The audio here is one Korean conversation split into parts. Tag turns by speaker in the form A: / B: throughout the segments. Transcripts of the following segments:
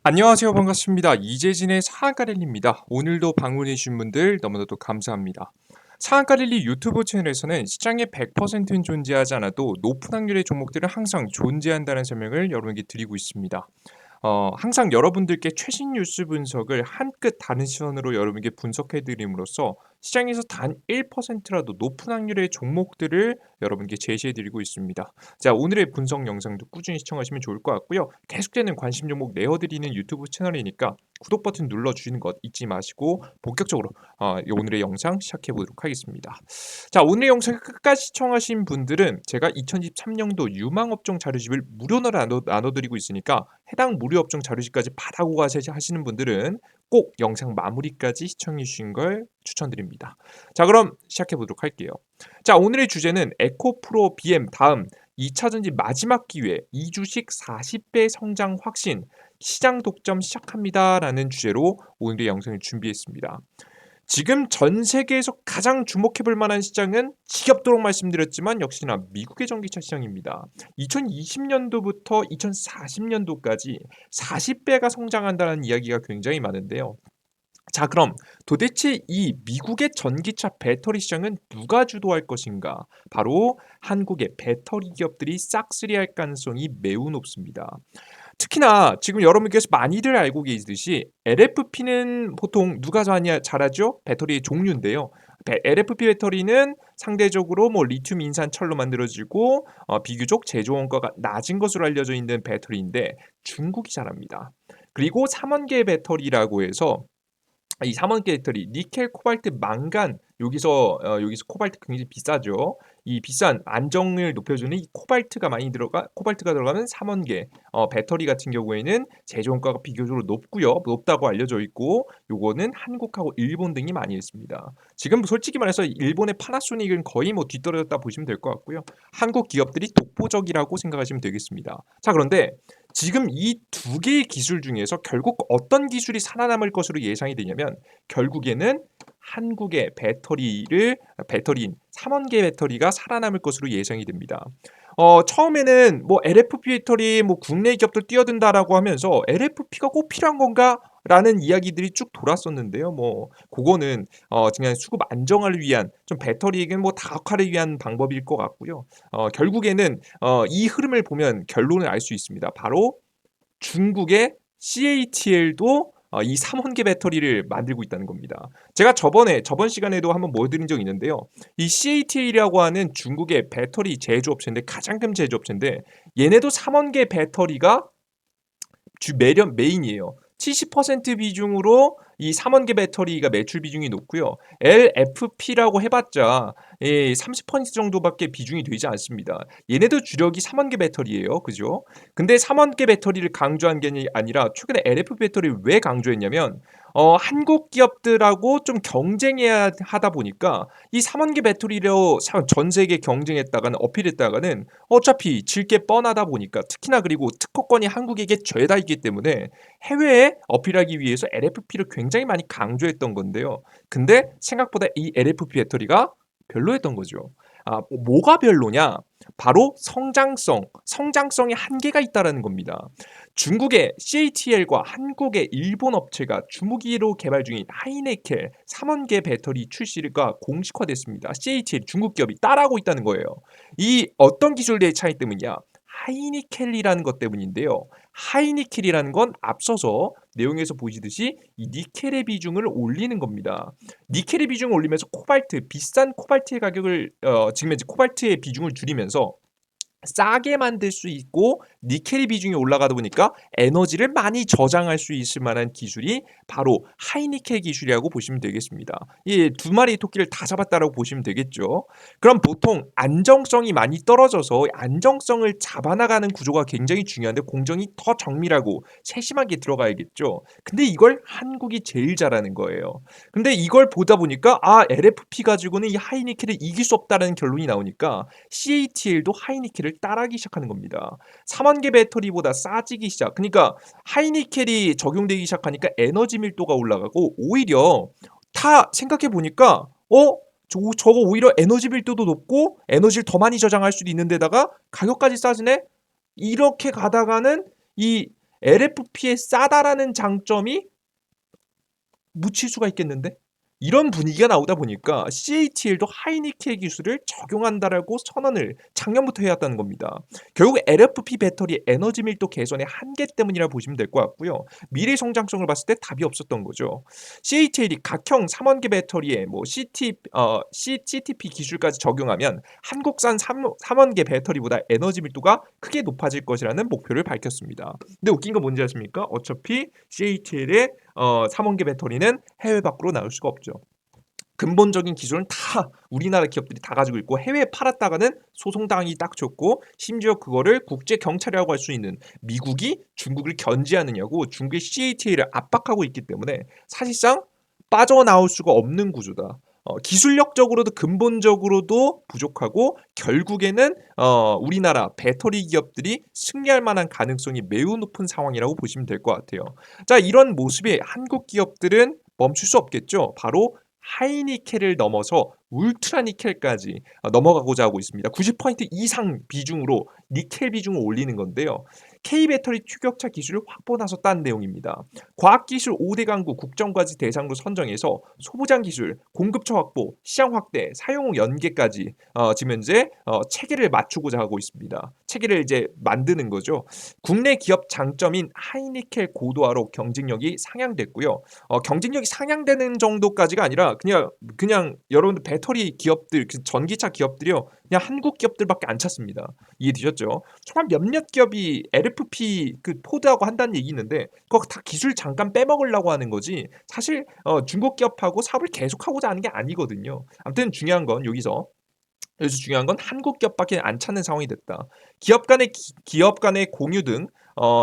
A: 안녕하세요. 반갑습니다. 이재진의 사안가릴리입니다. 오늘도 방문해 주신 분들 너무나도 감사합니다. 사안가릴리 유튜브 채널에서는 시장의 100%는 존재하지 않아도 높은 확률의 종목들은 항상 존재한다는 설명을 여러분께 드리고 있습니다. 항상 여러분들께 최신 뉴스 분석을 한 끗 다른 시선으로 여러분께 분석해 드림으로써 시장에서 단 1%라도 높은 확률의 종목들을 여러분께 제시해 드리고 있습니다. 자, 오늘의 분석 영상도 꾸준히 시청하시면 좋을 것 같고요. 계속되는 관심 종목 내어 드리는 유튜브 채널이니까 구독 버튼 눌러 주시는 것 잊지 마시고 본격적으로 오늘의 영상 시작해 보도록 하겠습니다. 자, 오늘의 영상을 끝까지 시청하신 분들은 제가 2023년도 유망업종 자료집을 무료로 나눠드리고 있으니까 해당 무료 업종 자료집까지 받아고 하시는 분들은 꼭 영상 마무리까지 시청해 주신 걸 추천드립니다. 자, 그럼 시작해 보도록 할게요. 자, 오늘의 주제는 에코프로 BM 다음 2차 전지 마지막 기회 2주식 40배 성장 확신 시장 독점 시작합니다라는 주제로 오늘의 영상을 준비했습니다. 지금 전 세계에서 가장 주목해 볼 만한 시장은 지겹도록 말씀드렸지만 역시나 미국의 전기차 시장입니다. 2020년도부터 2040년도까지 40배가 성장한다는 이야기가 굉장히 많은데요. 자, 그럼 도대체 이 미국의 전기차 배터리 시장은 누가 주도할 것인가? 바로 한국의 배터리 기업들이 싹쓸이할 가능성이 매우 높습니다. 특히나 지금 여러분께서 많이들 알고 계시듯이 LFP는 보통 누가 잘하죠? 배터리의 종류인데요. LFP 배터리는 상대적으로 리튬 인산 철로 만들어지고 비교적 제조 원가가 낮은 것으로 알려져 있는 배터리인데 중국이 잘합니다. 그리고 3원계 배터리라고 해서 이 3원계 배터리 니켈, 코발트, 망간 여기서 코발트 굉장히 비싸죠. 이 비싼 안정을 높여주는 이 코발트가 들어가는 3원계 배터리 같은 경우에는 제조 원가가 비교적으로 높다고 알려져 있고 요거는 한국하고 일본 등이 많이 있습니다. 지금 솔직히 말해서 일본의 파나소닉은 거의 뒤떨어졌다 보시면 될 것 같고요. 한국 기업들이 독보적이라고 생각하시면 되겠습니다. 자, 그런데 지금 이 두 개의 기술 중에서 결국 어떤 기술이 살아남을 것으로 예상이 되냐면 결국에는 한국의 배터리인 3원계 배터리가 살아남을 것으로 예상이 됩니다. 처음에는 LFP 배터리 국내 기업들 뛰어든다라고 하면서 LFP가 꼭 필요한 건가? 라는 이야기들이 쭉 돌았었는데요. 그거는 그냥 수급 안정화를 위한 좀 배터리에겐 다각화를 위한 방법일 것 같고요. 결국에는 이 흐름을 보면 결론을 알 수 있습니다. 바로 중국의 CATL도 이 3원계 배터리를 만들고 있다는 겁니다. 제가 저번 시간에도 한번 보여드린 적이 있는데요. 이 CATL이라고 하는 중국의 배터리 제조업체인데 가장 큰 제조업체인데 얘네도 3원계 배터리가 메인이에요. 70% 비중으로 이 3원계 배터리가 매출 비중이 높고요. LFP라고 해봤자 30% 정도밖에 비중이 되지 않습니다. 얘네도 주력이 3원계 배터리예요. 그죠? 근데 3원계 배터리를 강조한 게 아니라 최근에 LFP 배터리를 왜 강조했냐면 한국 기업들하고 좀 경쟁해야 하다 보니까 이 3원계 배터리로 전 세계 경쟁했다가는 어필했다가는 어차피 질 게 뻔하다 보니까 특히나 그리고 특허권이 한국에게 죄다 있기 때문에 해외에 어필하기 위해서 LFP를 굉장히 많이 강조했던 건데요. 근데 생각보다 이 LFP 배터리가 별로였던 거죠. 뭐가 별로냐? 바로 성장성에 한계가 있다라는 겁니다. 중국의 CATL과 한국의 일본 업체가 주무기로 개발 중인 하이니켈 3원계 배터리 출시가 공식화됐습니다. CATL 중국 기업이 따라하고 있다는 거예요. 이 어떤 기술의 차이 때문이냐? 하이니켈이라는 것 때문인데요. 하이니켈이라는 건 앞서서 내용에서 보시듯이 이 니켈의 비중을 올리는 겁니다. 니켈의 비중을 올리면서 비싼 코발트의 가격을 지금 현재 코발트의 비중을 줄이면서 싸게 만들 수 있고 니켈의 비중이 올라가다 보니까 에너지를 많이 저장할 수 있을 만한 기술이 바로 하이니켈 기술이라고 보시면 되겠습니다. 이 두 마리의 토끼를 다 잡았다라고 보시면 되겠죠. 그럼 보통 안정성이 많이 떨어져서 안정성을 잡아나가는 구조가 굉장히 중요한데 공정이 더 정밀하고 세심하게 들어가야겠죠. 근데 이걸 한국이 제일 잘하는 거예요. 근데 이걸 보다 보니까 LFP 가지고는 이 하이니켈을 이길 수 없다는 결론이 나오니까 CATL도 하이니켈을 따라하기 시작하는 겁니다. 3원계 배터리보다 싸지기 시작. 그러니까 하이니켈이 적용되기 시작하니까 에너지 밀도가 올라가고 오히려 다 생각해 보니까 저거 오히려 에너지 밀도도 높고 에너지를 더 많이 저장할 수도 있는 데다가 가격까지 싸지네? 이렇게 가다가는 이 LFP에 싸다라는 장점이 묻힐 수가 있겠는데? 이런 분위기가 나오다 보니까 CATL도 하이니켈 기술을 적용한다라고 선언을 작년부터 해왔다는 겁니다. 결국 LFP 배터리 에너지 밀도 개선의 한계 때문이라 보시면 될 것 같고요. 미래 성장성을 봤을 때 답이 없었던 거죠. CATL이 각형 3원계 배터리에 뭐 CTP 기술까지 적용하면 한국산 3원계 배터리보다 에너지 밀도가 크게 높아질 것이라는 목표를 밝혔습니다. 근데 웃긴 건 뭔지 아십니까? 어차피 CATL의 3원계 배터리는 해외 밖으로 나올 수가 없죠. 근본적인 기술은 다 우리나라 기업들이 다 가지고 있고 해외에 팔았다가는 소송당하기 딱 좋고 심지어 그거를 국제 경찰이라고 할 수 있는 미국이 중국을 견제하느냐고 중국의 CATL을 압박하고 있기 때문에 사실상 빠져나올 수가 없는 구조다. 기술력적으로도 근본적으로도 부족하고 결국에는 우리나라 배터리 기업들이 승리할 만한 가능성이 매우 높은 상황이라고 보시면 될 것 같아요. 자, 이런 모습에 한국 기업들은 멈출 수 없겠죠. 바로 하이니켈을 넘어서 울트라니켈까지 넘어가고자 하고 있습니다. 90% 이상 비중으로 니켈 비중을 올리는 건데요. K배터리 추격차 기술을 확보 나섰다는 내용입니다. 과학기술 5대 강국 국정과지 대상으로 선정해서 소부장 기술, 공급처 확보, 시장 확대, 사용 연계까지 지금 현재 체계를 맞추고자 하고 있습니다. 체계를 이제 만드는 거죠. 국내 기업 장점인 하이니켈 고도화로 경쟁력이 상향됐고요. 경쟁력이 상향되는 정도까지가 아니라 그냥 여러분들 배터리 기업들, 전기차 기업들이요. 그냥 한국 기업들밖에 안 찼습니다. 이해되셨죠? 총 한 몇몇 기업이 LFP 포드하고 한다는 얘기 있는데 그거 다 기술 잠깐 빼먹으려고 하는 거지. 사실 중국 기업하고 사업을 계속하고자 하는 게 아니거든요. 아무튼 중요한 건 여기서 중요한 건 한국 기업밖에 안 찾는 상황이 됐다. 기업 간의 공유 등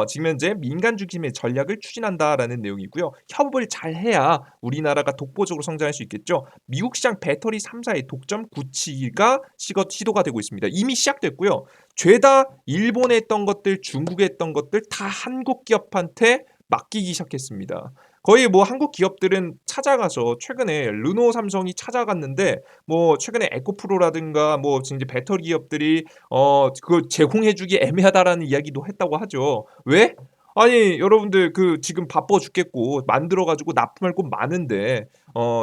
A: 지금 현재 민간 중심의 전략을 추진한다라는 내용이고요. 협업을 잘 해야 우리나라가 독보적으로 성장할 수 있겠죠. 미국 시장 배터리 3사의 독점 구치가 시도가 되고 있습니다. 이미 시작됐고요. 죄다 일본에 했던 것들, 중국에 했던 것들 다 한국 기업한테 맡기기 시작했습니다. 거의 뭐 한국 기업들은 찾아가서 최근에 르노 삼성이 찾아갔는데 뭐 최근에 에코프로라든가 뭐 이제 배터리 기업들이 그걸 제공해주기 애매하다라는 이야기도 했다고 하죠. 왜? 아니 여러분들 지금 바빠 죽겠고 만들어가지고 납품할 곳 많은데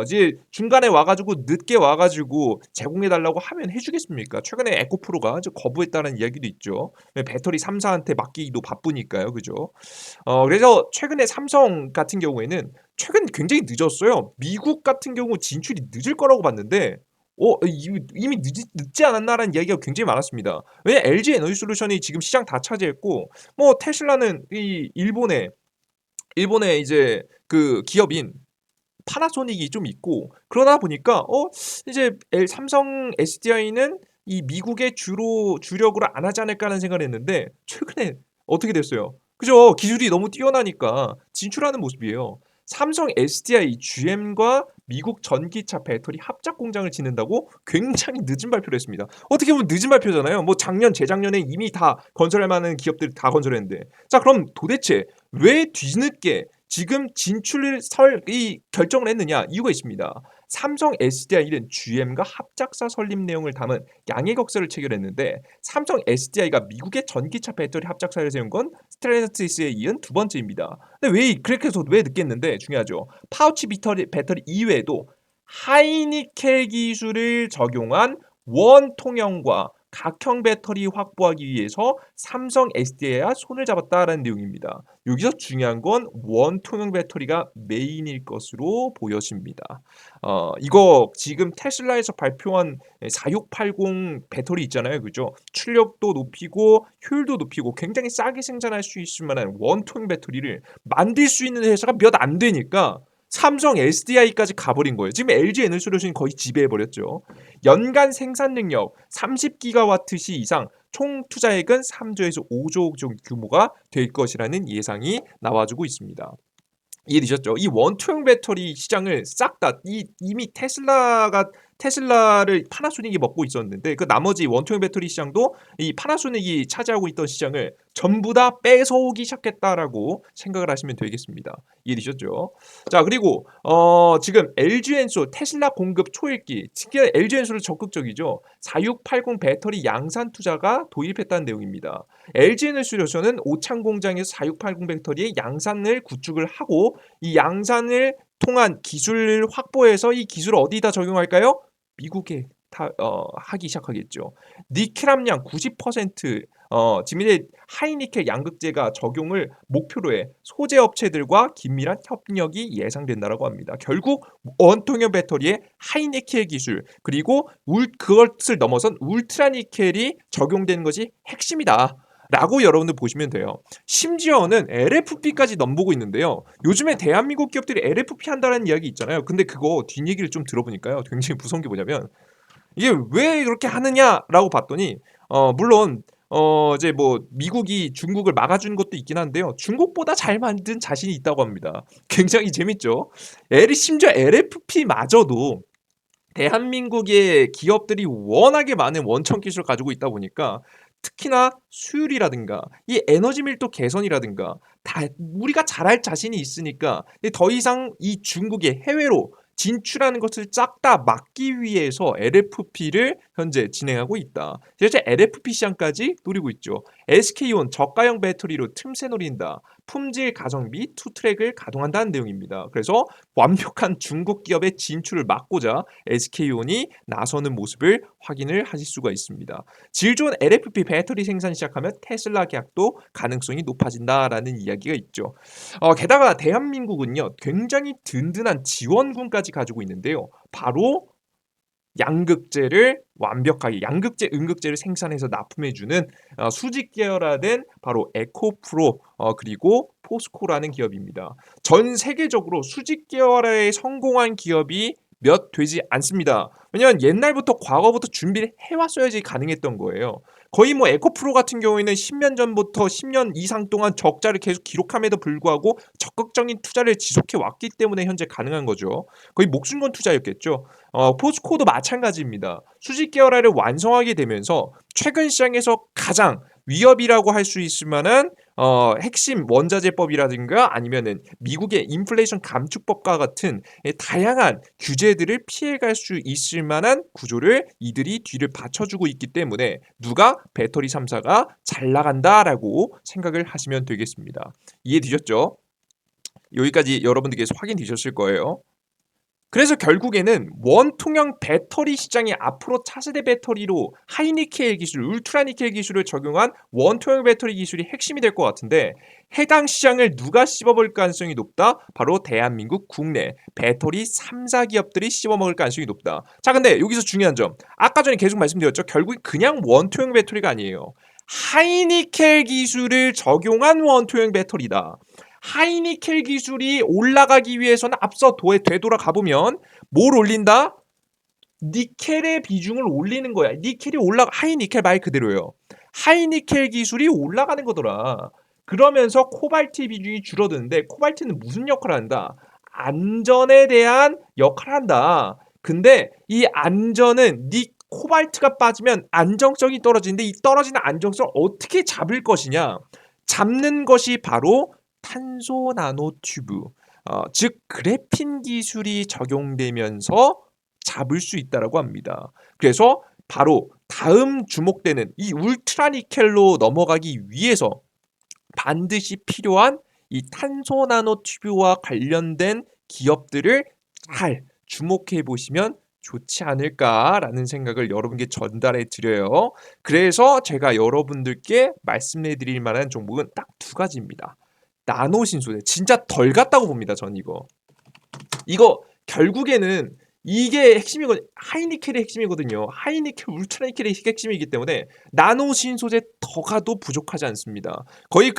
A: 이제 중간에 와가지고 늦게 와가지고 제공해달라고 하면 해주겠습니까? 최근에 에코프로가 이제 거부했다는 이야기도 있죠. 배터리 3사한테 맡기기도 바쁘니까요, 그죠? 그래서 최근에 삼성 같은 경우에는 최근 굉장히 늦었어요. 미국 같은 경우 진출이 늦을 거라고 봤는데 이미 늦지 않았나라는 이야기가 굉장히 많았습니다. 왜냐 LG 에너지솔루션이 지금 시장 다 차지했고 뭐 테슬라는 이 일본의 이제 기업인 파나소닉이 좀 있고 그러다 보니까 이제 삼성 SDI는 이 미국의 주력으로 안 하지 않을까 하는 생각을 했는데 최근에 어떻게 됐어요? 그죠? 기술이 너무 뛰어나니까 진출하는 모습이에요. 삼성 SDI GM과 미국 전기차 배터리 합작 공장을 짓는다고 굉장히 늦은 발표를 했습니다. 어떻게 보면 늦은 발표잖아요. 뭐 작년, 재작년에 이미 다 건설할 만한 기업들이 다 건설했는데. 자, 그럼 도대체 왜 뒤늦게 지금 결정을 했느냐? 이유가 있습니다. 삼성 SDI는 GM과 합작사 설립 내용을 담은 양해각서를 체결했는데 삼성 SDI가 미국의 전기차 배터리 합작사를 세운 건 스텔란티스에 이은 두 번째입니다. 근데 그렇게 해서 왜 늦겠는데 중요하죠. 파우치 배터리 이외에도 하이니켈 기술을 적용한 원통형과 각형 배터리 확보하기 위해서 삼성 SDI와 손을 잡았다라는 내용입니다. 여기서 중요한 건 원통형 배터리가 메인일 것으로 보여집니다. 이거 지금 테슬라에서 발표한 4680 배터리 있잖아요. 그죠? 출력도 높이고 효율도 높이고 굉장히 싸게 생산할 수 있을 만한 원통형 배터리를 만들 수 있는 회사가 몇 안 되니까 삼성 SDI까지 가버린 거예요. 지금 LG 에너지솔루션이 거의 지배해버렸죠. 연간 생산 능력 30기가와트시 이상 총 투자액은 3조에서 5조 정도 규모가 될 것이라는 예상이 나와주고 있습니다. 이해되셨죠? 이 원투형 배터리 시장을 싹 다 이미 테슬라가 테슬라를 파나소닉이 먹고 있었는데 그 나머지 원통형 배터리 시장도 이 파나소닉이 차지하고 있던 시장을 전부 다 뺏어오기 시작했다라고 생각을 하시면 되겠습니다. 이해되셨죠? 자, 그리고 지금 LG엔솔 테슬라 공급 초읽기, 특히 LG엔솔은 적극적이죠. 4680 배터리 양산 투자가 도입했다는 내용입니다. LG엔솔에서는 오창 공장에서 4680 배터리의 양산을 구축을 하고 이 양산을 통한 기술을 확보해서 이 기술을 어디다 적용할까요? 미국에 하기 시작하겠죠. 니켈 함량 90% 지금 이제 하이니켈 양극재가 적용을 목표로 해 소재 업체들과 긴밀한 협력이 예상된다라고 합니다. 결국 원통형 배터리의 하이니켈 기술 그리고 그것을 넘어선 울트라니켈이 적용되는 것이 핵심이다. 라고 여러분들 보시면 돼요. 심지어는 LFP까지 넘보고 있는데요. 요즘에 대한민국 기업들이 LFP 한다는 이야기 있잖아요. 근데 그거 뒷얘기를 좀 들어보니까요. 굉장히 무서운 게 뭐냐면 이게 왜 그렇게 하느냐라고 봤더니 물론 이제 뭐 미국이 중국을 막아주는 것도 있긴 한데요. 중국보다 잘 만든 자신이 있다고 합니다. 굉장히 재밌죠. 심지어 LFP마저도 대한민국의 기업들이 워낙에 많은 원천 기술을 가지고 있다 보니까 특히나 수율이라든가 이 에너지 밀도 개선이라든가 다 우리가 잘할 자신이 있으니까 더 이상 이 중국의 해외로 진출하는 것을 싹 다 막기 위해서 LFP를 현재 진행하고 있다. 실제 LFP 시장까지 노리고 있죠. SK온 저가형 배터리로 틈새 노린다. 품질 가성비 투트랙을 가동한다는 내용입니다. 그래서 완벽한 중국 기업의 진출을 막고자 SK온이 나서는 모습을 확인을 하실 수가 있습니다. 질 좋은 LFP 배터리 생산 시작하면 테슬라 계약도 가능성이 높아진다라는 이야기가 있죠. 게다가 대한민국은요 굉장히 든든한 지원군까지 가지고 있는데요. 바로 양극재를 완벽하게 양극재, 음극재를 생산해서 납품해주는 수직 계열화된 바로 에코프로 그리고 포스코라는 기업입니다. 전 세계적으로 수직 계열화에 성공한 기업이 몇 되지 않습니다. 왜냐하면 옛날부터 과거부터 준비를 해왔어야지 가능했던 거예요. 거의 뭐 에코프로 같은 경우에는 10년 전부터 10년 이상 동안 적자를 계속 기록함에도 불구하고 적극적인 투자를 지속해 왔기 때문에 현재 가능한 거죠. 거의 목숨 건 투자였겠죠. 포스코도 마찬가지입니다. 수직 계열화를 완성하게 되면서 최근 시장에서 가장 위협이라고 할 수 있을 만한 핵심 원자재법이라든가 아니면은 미국의 인플레이션 감축법과 같은 다양한 규제들을 피해갈 수 있을 만한 구조를 이들이 뒤를 받쳐주고 있기 때문에 누가 배터리 3사가 잘 나간다라고 생각을 하시면 되겠습니다. 이해되셨죠? 여기까지 여러분들께서 확인되셨을 거예요. 그래서 결국에는 원통형 배터리 시장이 앞으로 차세대 배터리로 하이니켈 기술, 울트라니켈 기술을 적용한 원통형 배터리 기술이 핵심이 될 것 같은데 해당 시장을 누가 씹어볼 가능성이 높다? 바로 대한민국 국내 배터리 3사 기업들이 씹어먹을 가능성이 높다. 자, 근데 여기서 중요한 점. 아까 전에 계속 말씀드렸죠. 결국 그냥 원통형 배터리가 아니에요. 하이니켈 기술을 적용한 원통형 배터리다. 하이니켈 기술이 올라가기 위해서는 앞서 되돌아가 보면 뭘 올린다? 니켈의 비중을 올리는 거야. 하이니켈 말 그대로예요. 하이니켈 기술이 올라가는 거더라. 그러면서 코발트 비중이 줄어드는데 코발트는 무슨 역할을 한다? 안전에 대한 역할을 한다. 근데 이 안전은 코발트가 빠지면 안정성이 떨어지는데 이 떨어지는 안정성을 어떻게 잡을 것이냐? 잡는 것이 바로 탄소 나노 튜브, 즉 그래핀 기술이 적용되면서 잡을 수 있다라고 합니다. 그래서 바로 다음 주목되는 이 울트라 니켈로 넘어가기 위해서 반드시 필요한 이 탄소 나노 튜브와 관련된 기업들을 잘 주목해 보시면 좋지 않을까라는 생각을 여러분께 전달해 드려요. 그래서 제가 여러분들께 말씀해 드릴 만한 종목은 딱 두 가지입니다. 나노 신소재 진짜 덜 같다고 봅니다. 전 이거 결국에는 이게 핵심이거든요. 하이니켈의 핵심이거든요. 하이니켈, 울트라니켈의 핵심이기 때문에 나노 신소재 더 가도 부족하지 않습니다. 거의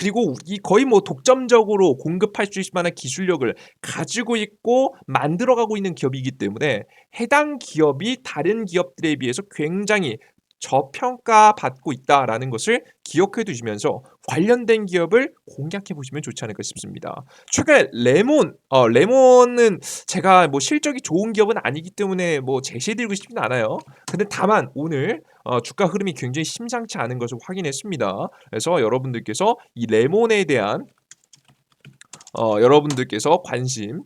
A: 뭐 독점적으로 공급할 수 있을 만한 기술력을 가지고 있고 만들어가고 있는 기업이기 때문에 해당 기업이 다른 기업들에 비해서 굉장히 저평가받고 있다라는 것을 기억해 두시면서 관련된 기업을 공략해 보시면 좋지 않을까 싶습니다. 최근에 레몬은 제가 뭐 실적이 좋은 기업은 아니기 때문에 뭐 제시해 드리고 싶지는 않아요. 근데 다만 오늘 주가 흐름이 굉장히 심상치 않은 것을 확인했습니다. 그래서 여러분들께서 이 레몬에 대한 여러분들께서 관심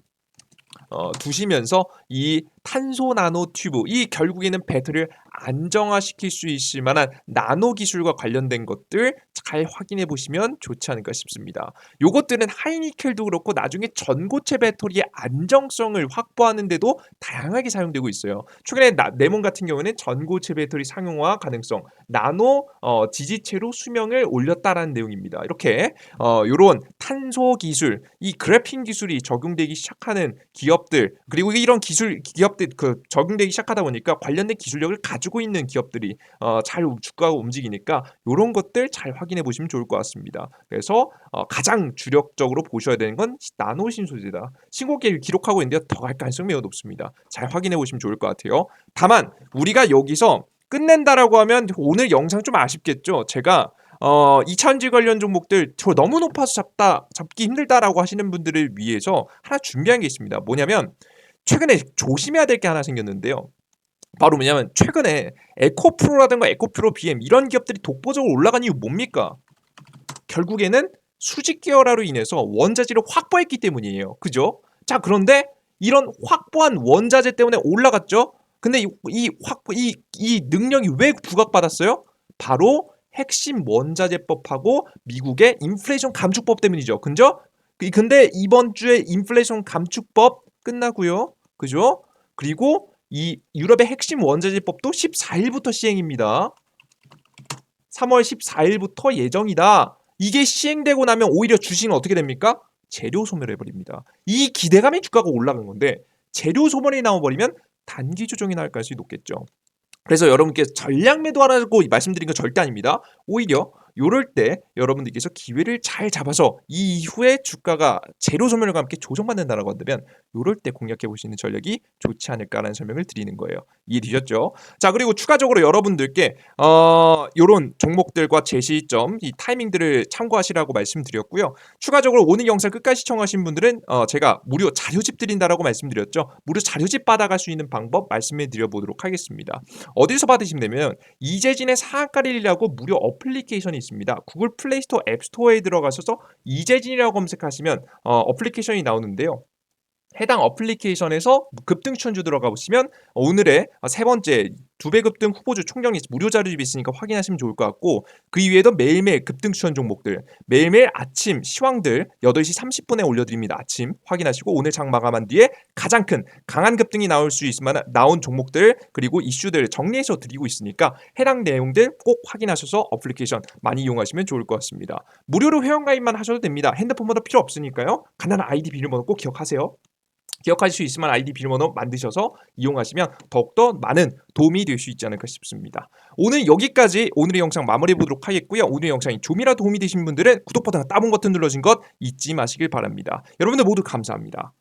A: 두시면서 이 탄소 나노 튜브, 이 결국에는 배터리를 안정화시킬 수 있을 만한 나노 기술과 관련된 것들 잘 확인해 보시면 좋지 않을까 싶습니다. 요것들은 하이니켈도 그렇고 나중에 전고체 배터리의 안정성을 확보하는 데도 다양하게 사용되고 있어요. 최근에 네몬 같은 경우는 전고체 배터리 상용화 가능성, 나노 지지체로 수명을 올렸다라는 내용입니다. 이렇게 요런 탄소 기술, 이 그래핀 기술이 적용되기 시작하는 기업들, 그리고 이런 기업들 적용되기 시작하다 보니까 관련된 기술력을 가지고 있는 기업들이 잘 주가가 움직이니까 요런 것들 잘 확인해 보시면 좋을 것 같습니다. 그래서 가장 주력적으로 보셔야 되는 건 나노 신소재다. 신고가를 기록하고 있는데 더 갈 가능성이 매우 높습니다. 잘 확인해 보시면 좋을 것 같아요. 다만 우리가 여기서 끝낸다라고 하면 오늘 영상 좀 아쉽겠죠. 제가 2차전지 관련 종목들 저 너무 높아서 잡기 힘들다라고 하시는 분들을 위해서 하나 준비한 게 있습니다. 뭐냐면 최근에 조심해야 될 게 하나 생겼는데요. 바로 뭐냐면 최근에 에코프로라든가 에코프로 BM 이런 기업들이 독보적으로 올라간 이유 뭡니까? 결국에는 수직 계열화로 인해서 원자재를 확보했기 때문이에요. 그죠? 자, 그런데 이런 확보한 원자재 때문에 올라갔죠? 근데 이 능력이 왜 부각받았어요? 바로 핵심 원자재법하고 미국의 인플레이션 감축법 때문이죠. 그죠? 근데 이번 주에 인플레이션 감축법 끝나고요. 그죠? 그리고 이 유럽의 핵심 원자재법도 14일부터 시행입니다. 3월 14일부터 예정이다. 이게 시행되고 나면 오히려 주식은 어떻게 됩니까? 재료 소멸해버립니다. 이 기대감에 주가가 올라간 건데 재료 소멸이 나와버리면 단기 조정이 나올 가능성이 높겠죠. 그래서 여러분께서 전략 매도하라고 말씀드린 건 절대 아닙니다. 오히려 요럴 때 여러분들께서 기회를 잘 잡아서 이 이후에 주가가 재료 소멸과 함께 조정받는다라고 한다면 요럴 때 공략해 보시는 전략이 좋지 않을까라는 설명을 드리는 거예요. 이해되셨죠? 자, 그리고 추가적으로 여러분들께 요런 종목들과 제시점, 이 타이밍들을 참고하시라고 말씀드렸고요. 추가적으로 오늘 영상 끝까지 시청하신 분들은 제가 무료 자료집 드린다라고 말씀드렸죠. 무료 자료집 받아갈 수 있는 방법 말씀해 드려 보도록 하겠습니다. 어디서 받으시면 되면 이재진의 사학가릴이라고 무료 어플리케이션이 있습니다. 구글 플레이스토어 앱스토어에 들어가셔서 이재진이라고 검색하시면 어플리케이션이 나오는데요. 해당 어플리케이션에서 급등 추천주 들어가 보시면 오늘의 세 번째 2배 급등 후보주 총정리 무료 자료집이 있으니까 확인하시면 좋을 것 같고, 그 이외에도 매일매일 급등 추천 종목들 매일매일 아침 시황들 8시 30분에 올려드립니다. 아침 확인하시고 오늘 장 마감한 뒤에 가장 큰 강한 급등이 나올 수 있을 만한 나온 종목들 그리고 이슈들 정리해서 드리고 있으니까 해당 내용들 꼭 확인하셔서 어플리케이션 많이 이용하시면 좋을 것 같습니다. 무료로 회원가입만 하셔도 됩니다. 핸드폰번호 필요 없으니까요. 간단한 아이디 비밀번호 꼭 기억하세요. 기억하실 수 있을 만한 아이디 비밀번호 만드셔서 이용하시면 더욱더 많은 도움이 될 수 있지 않을까 싶습니다. 오늘 여기까지 오늘의 영상 마무리해 보도록 하겠고요. 오늘의 영상이 좀이라도 도움이 되신 분들은 구독 버튼 따봉 버튼 눌러준 것 잊지 마시길 바랍니다. 여러분들 모두 감사합니다.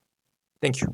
A: 땡큐.